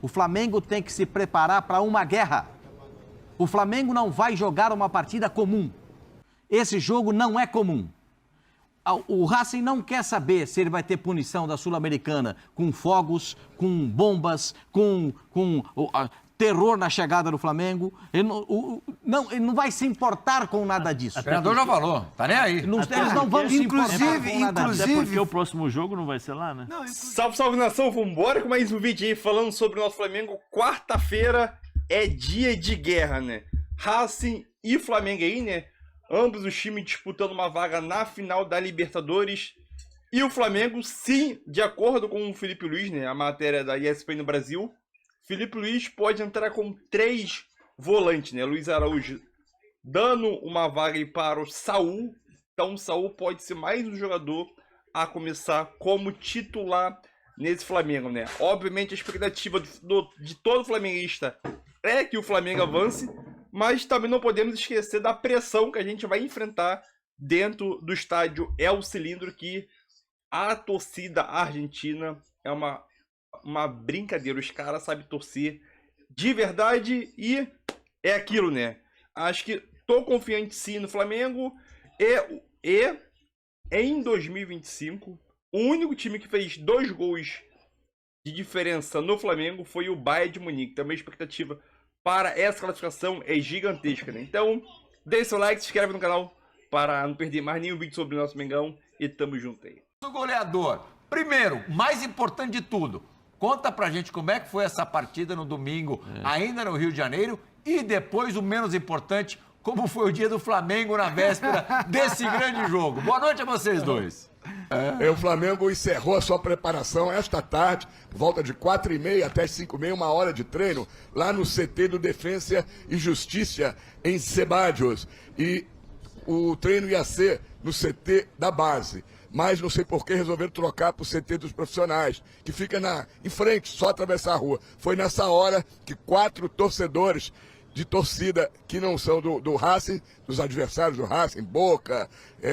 O Flamengo tem que se preparar para uma guerra. O Flamengo não vai jogar uma partida comum. Esse jogo não é comum. O Racing não quer saber se ele vai ter punição da Sul-Americana com fogos, com bombas, com terror na chegada do Flamengo. Ele não vai se imortar com nada disso. O treinador já falou, tá nem aí. Eles não vão se importar com nada disso. Até porque o próximo jogo não vai ser lá, né? Salve, salve, nação. Vambora com mais um vídeo aí falando sobre o nosso Flamengo. Quarta-feira é dia de guerra, né? Racing e Flamengo aí, né? Ambos os times disputando uma vaga na final da Libertadores. E o Flamengo, sim, de acordo com o Felipe Luiz, né? A matéria da ESPN no Brasil, Felipe Luiz pode entrar com 3 volantes, né? Luiz Araújo dando uma vaga aí para o Saul. Então o Saul pode ser mais um jogador a começar como titular nesse Flamengo, né? Obviamente a expectativa de todo flamenguista é que o Flamengo avance, mas também não podemos esquecer da pressão que a gente vai enfrentar dentro do estádio El Cilindro, que a torcida argentina é uma brincadeira. Os caras sabem torcer de verdade e é aquilo, né? Acho que tô confiante sim no Flamengo e em 2025, o único time que fez 2 gols de diferença no Flamengo foi o Bayern de Munique. Também a expectativa para essa classificação é gigantesca, né? Então, deixe seu like, se inscreve no canal para não perder mais nenhum vídeo sobre o nosso Mengão e tamo junto aí. O goleador, primeiro, mais importante de tudo, conta pra gente como é que foi essa partida no domingo, ainda no Rio de Janeiro, e depois, o menos importante, como foi o dia do Flamengo na véspera desse grande jogo. Boa noite a vocês dois. O Flamengo encerrou a sua preparação esta tarde, por volta de 4h30 até 5h30, 1 hora de treino, lá no CT do Defensa e Justiça, em Sebadios. E o treino ia ser no CT da base, mas não sei por que resolveram trocar para o CT dos profissionais, que fica em frente, só atravessar a rua. Foi nessa hora que 4 torcedores de torcida que não são do Racing, dos adversários do Racing, Boca,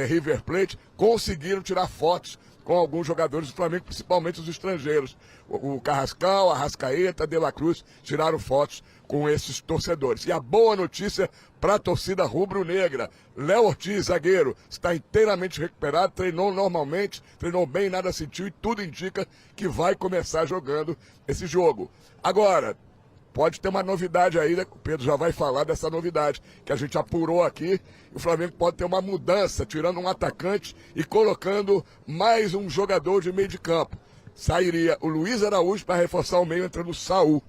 River Plate, conseguiram tirar fotos com alguns jogadores do Flamengo, principalmente os estrangeiros. O Carrascal, Arrascaeta, De La Cruz tiraram fotos com esses torcedores. E a boa notícia para a torcida rubro-negra: Léo Ortiz, zagueiro, está inteiramente recuperado, treinou normalmente, treinou bem, nada sentiu, e tudo indica que vai começar jogando esse jogo. Agora, pode ter uma novidade aí, né? O Pedro já vai falar dessa novidade que a gente apurou aqui. O Flamengo pode ter uma mudança, tirando um atacante e colocando mais um jogador de meio de campo. Sairia o Luiz Araújo para reforçar o meio, entrando o Saul.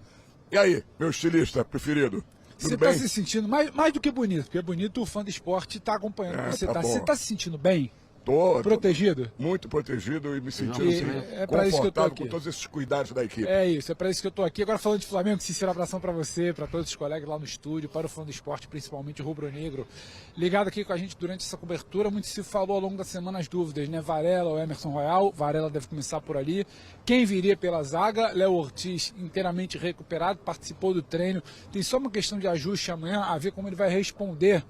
E aí, meu estilista preferido? Você está se sentindo mais do que bonito, porque é bonito, o fã do esporte está acompanhando você. Você está se sentindo bem? Protegido? Muito protegido e me sentindo confortável com todos esses cuidados da equipe. É isso, é para isso que eu estou aqui. Agora falando de Flamengo, sincero abração para você, para todos os colegas lá no estúdio, para o fã do esporte, principalmente o rubro-negro. Ligado aqui com a gente durante essa cobertura, muito se falou ao longo da semana as dúvidas, né? Varela ou Emerson Royal, Varela deve começar por ali. Quem viria pela zaga? Léo Ortiz inteiramente recuperado, participou do treino. Tem só uma questão de ajuste amanhã, a ver como ele vai responder,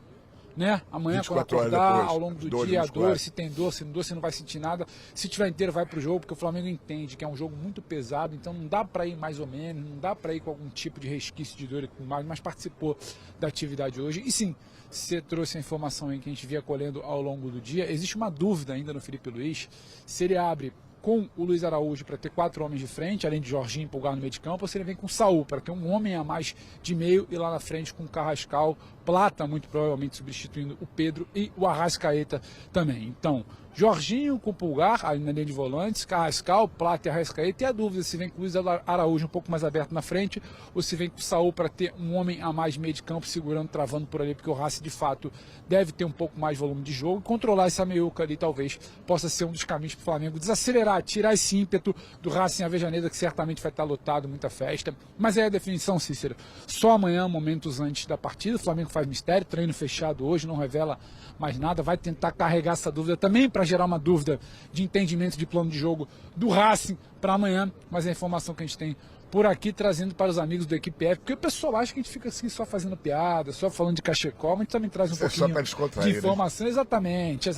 né? Amanhã, quando acordar, ao longo do dia, a dor, se tem dor, se não dor, se não vai sentir nada. Se tiver inteiro, vai pro jogo, porque o Flamengo entende que é um jogo muito pesado, então não dá para ir mais ou menos, não dá para ir com algum tipo de resquício de dor e tudo mais, mas participou da atividade hoje. E sim, você trouxe a informação aí que a gente via colhendo ao longo do dia. Existe uma dúvida ainda no Felipe Luiz, se ele abre com o Luiz Araújo para ter 4 homens de frente, além de Jorginho empolgar no meio de campo, ou se ele vem com o Saul para ter um homem a mais de meio e lá na frente com o Carrascal, Plata muito provavelmente substituindo o Pedro e o Arrascaeta também. Então, Jorginho com o Pulgar ali na linha de volantes, Carrascal, Plata e Arrascaeta, e a dúvida se vem com o Luiz Araújo um pouco mais aberto na frente ou se vem com o Saul para ter um homem a mais de meio de campo segurando, travando por ali, porque o Racing de fato deve ter um pouco mais volume de jogo e controlar essa meiuca ali talvez possa ser um dos caminhos para o Flamengo desacelerar, tirar esse ímpeto do Racing Avejaneda, que certamente vai estar lotado, muita festa. Mas é a definição, Cícero, só amanhã, momentos antes da partida. O Flamengo faz mistério, treino fechado hoje, não revela mais nada, vai tentar carregar essa dúvida também para gerar uma dúvida de entendimento de plano de jogo do Racing para amanhã, mas a informação que a gente tem por aqui trazendo para os amigos do Equipe F, porque o pessoal acha que a gente fica assim só fazendo piada, só falando de cachecol, mas a gente também traz um Isso é só pra pouquinho descontrair, de informação. Exatamente.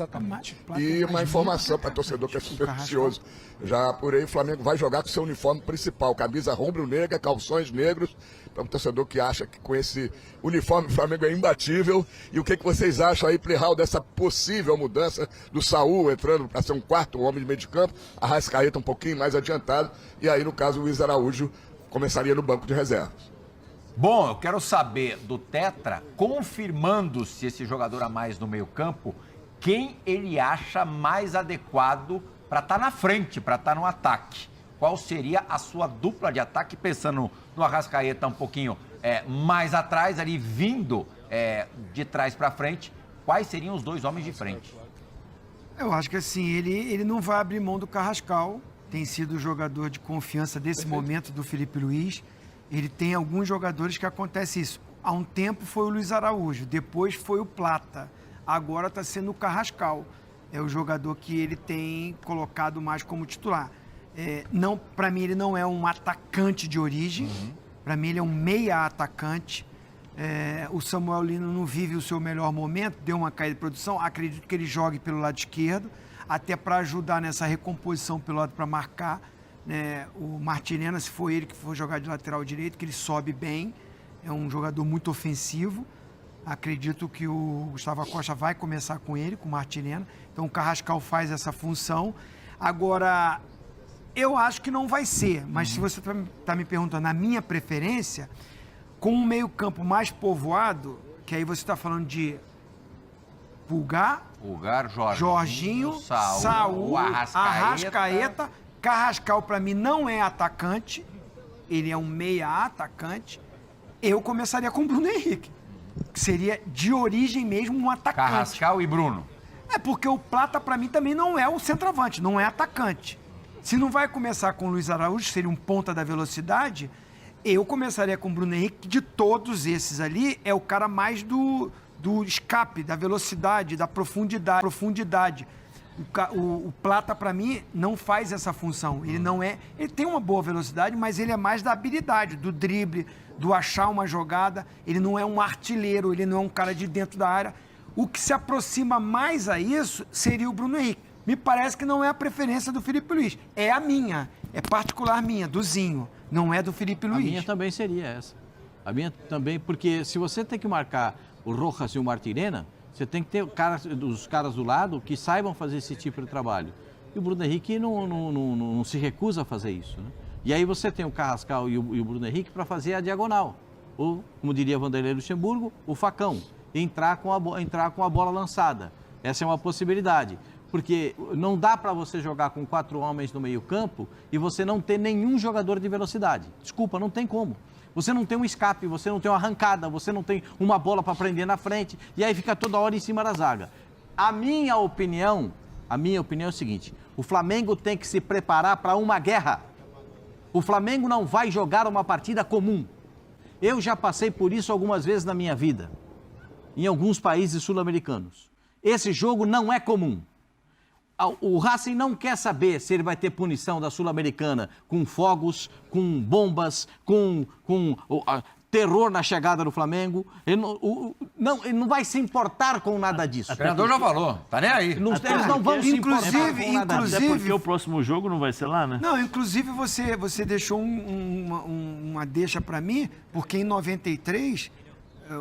E uma informação para torcedor que é supersticioso. Já apurei, o Flamengo vai jogar com seu uniforme principal, camisa rubro-negra, calções negros. Para um torcedor que acha que com esse uniforme o Flamengo é imbatível. E o que vocês acham aí, Plihal, dessa possível mudança do Saúl entrando para ser um quarto homem de meio de campo, a Arrascaeta um pouquinho mais adiantado, e aí, no caso, o Luiz Araújo começaria no banco de reservas. Bom, eu quero saber do Tetra, confirmando-se esse jogador a mais no meio-campo, quem ele acha mais adequado para estar na frente, para estar no ataque. Qual seria a sua dupla de ataque, pensando no Arrascaeta um pouquinho mais atrás, ali vindo de trás para frente, quais seriam os dois homens de frente? Eu acho que assim, ele não vai abrir mão do Carrascal, tem sido o jogador de confiança desse momento do Felipe Luiz. Ele tem alguns jogadores que acontece isso. Há um tempo foi o Luiz Araújo, depois foi o Plata, agora está sendo o Carrascal. É o jogador que ele tem colocado mais como titular. Não, para mim ele não é um atacante de origem, para mim ele é um meia atacante. O Samuel Lino não vive o seu melhor momento, deu uma caída de produção, acredito que ele jogue pelo lado esquerdo, até para ajudar nessa recomposição pelo lado para marcar, né? O Martinena, se for ele que for jogar de lateral direito, que ele sobe bem, é um jogador muito ofensivo. Acredito que o Gustavo Costa vai começar com ele, com o Martinena, então o Carrascal faz essa função. Agora, eu acho que não vai ser, mas se você está me perguntando a minha preferência, com um meio-campo mais povoado, que aí você está falando de Pulgar, Jorginho, Saúl, Arrascaeta. Carrascal, para mim, não é atacante, ele é um meia atacante. Eu começaria com o Bruno Henrique, que seria de origem mesmo um atacante. Carrascal e Bruno. Porque o Plata, para mim, também não é o centroavante, não é atacante. Se não vai começar com o Luiz Araújo, que seria um ponta da velocidade, eu começaria com o Bruno Henrique, que de todos esses ali é o cara mais do escape, da velocidade, da profundidade. O Plata, para mim, não faz essa função. Ele não é. Ele tem uma boa velocidade, mas ele é mais da habilidade, do drible, do achar uma jogada. Ele não é um artilheiro, ele não é um cara de dentro da área. O que se aproxima mais a isso seria o Bruno Henrique. Me parece que não é a preferência do Felipe Luiz. É a minha, é particular minha, do Zinho. Não é do Felipe Luiz. A minha também seria essa. A minha também, porque se você tem que marcar o Rojas e o Martirena, você tem que ter os caras do lado que saibam fazer esse tipo de trabalho. E o Bruno Henrique não se recusa a fazer isso, né? E aí você tem o Carrascal e o Bruno Henrique para fazer a diagonal. Ou, como diria Vanderlei Luxemburgo, o facão. Entrar com a bola lançada. Essa é uma possibilidade. Porque não dá para você jogar com 4 homens no meio-campo e você não ter nenhum jogador de velocidade. Desculpa, não tem como. Você não tem um escape, você não tem uma arrancada, você não tem uma bola para prender na frente e aí fica toda hora em cima da zaga. A minha opinião é o seguinte: o Flamengo tem que se preparar para uma guerra. O Flamengo não vai jogar uma partida comum. Eu já passei por isso algumas vezes na minha vida, em alguns países sul-americanos. Esse jogo não é comum. O Racing não quer saber se ele vai ter punição da Sul-Americana com fogos, com bombas, com terror na chegada do Flamengo. Ele não vai se importar com nada disso. O treinador já falou, tá nem aí. Eles não vão se importar com nada disso. Até porque o próximo jogo não vai ser lá, né? Não, inclusive você deixou uma deixa para mim, porque em 93...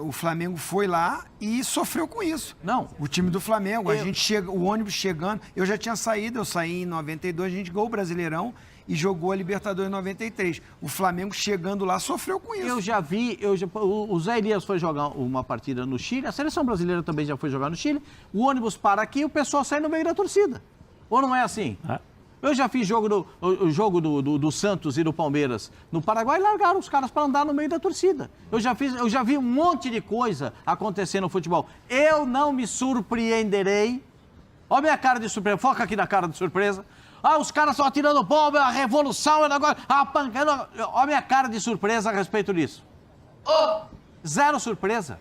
o Flamengo foi lá e sofreu com isso. Não. O time do Flamengo, o ônibus chegando, eu já tinha saído, eu saí em 92, a gente ganhou o Brasileirão e jogou a Libertadores em 93. O Flamengo chegando lá sofreu com isso. O Zé Elias foi jogar uma partida no Chile, a seleção brasileira também já foi jogar no Chile, o ônibus para aqui e o pessoal sai no meio da torcida. Ou não é assim? Eu já fiz jogo do Santos e do Palmeiras no Paraguai e largaram os caras para andar no meio da torcida. Eu já vi um monte de coisa acontecer no futebol. Eu não me surpreenderei. Olha a minha cara de surpresa. Foca aqui na cara de surpresa. Os caras estão atirando bomba, a revolução, a pancada. Olha a minha cara de surpresa a respeito disso. Zero surpresa.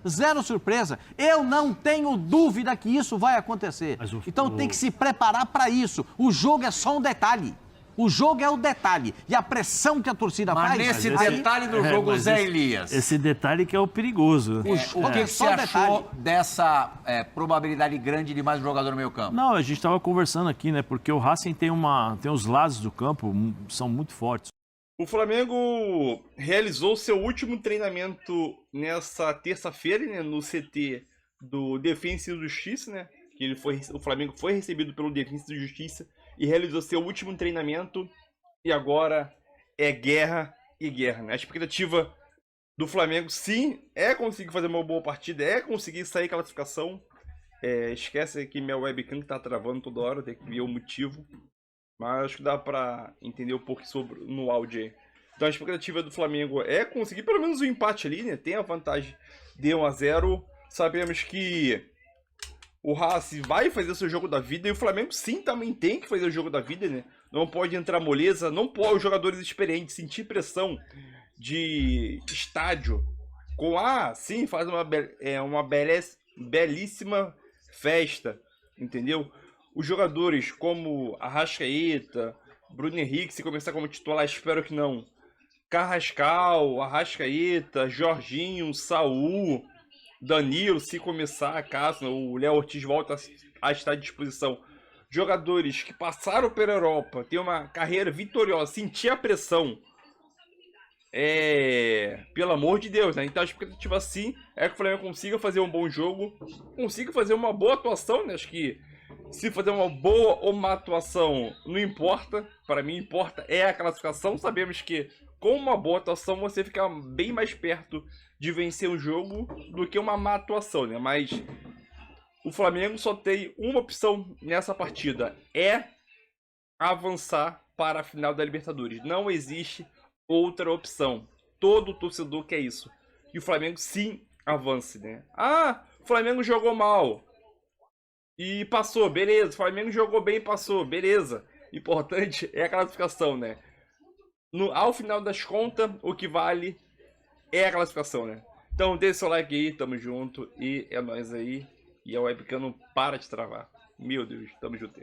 Zero surpresa. Eu não tenho dúvida que isso vai acontecer. Então tem que se preparar para isso. O jogo é só um detalhe. O jogo é o detalhe. E a pressão que a torcida Mas faz... nesse aí- detalhe do jogo, mas Zé esse- Elias. Esse detalhe que é o perigoso. O que você só achou detalhe. dessa probabilidade grande de mais um jogador no meio campo? Não, a gente estava conversando aqui, né? Porque o Racing tem os lados do campo são muito fortes. O Flamengo realizou seu último treinamento nessa terça-feira, né, no CT do Defensa e Justiça, né? Que o Flamengo foi recebido pelo Defensa e Justiça e realizou seu último treinamento. E agora é guerra e guerra, né? A expectativa do Flamengo, sim, é conseguir fazer uma boa partida, é conseguir sair classificação. Esquece que minha webcam tá travando toda hora, tem que ver o motivo. Mas acho que dá pra entender um pouco sobre no áudio aí. Então a expectativa do Flamengo é conseguir pelo menos um empate ali, né? Tem a vantagem de 1-0. Sabemos que o Racing vai fazer seu jogo da vida e o Flamengo sim também tem que fazer o jogo da vida, né? Não pode entrar moleza, não pode os jogadores experientes sentir pressão de estádio com sim, faz uma belíssima festa, entendeu? Os jogadores como Arrascaeta, Bruno Henrique, se começar como titular, espero que não. Carrascal, Arrascaeta, Jorginho, Saul, Danilo, se começar, caso o Léo Ortiz volta a estar à disposição. Jogadores que passaram pela Europa, têm uma carreira vitoriosa, sentir a pressão. Pelo amor de Deus, né? Então a expectativa sim é que o Flamengo consiga fazer um bom jogo, consiga fazer uma boa atuação, né? Acho que se fazer uma boa ou má atuação não importa, para mim importa é a classificação. Sabemos que com uma boa atuação você fica bem mais perto de vencer o jogo do que uma má atuação, né? Mas o Flamengo só tem uma opção nessa partida, é avançar para a final da Libertadores. Não existe outra opção. Todo torcedor quer isso. E o Flamengo sim avance, né? O Flamengo jogou mal e passou, beleza. O Flamengo jogou bem e passou, beleza. Importante é a classificação, né? Ao final das contas, o que vale é a classificação, né? Então deixa seu like aí, tamo junto. E é nóis aí. E a webcam não para de travar. Meu Deus, tamo junto.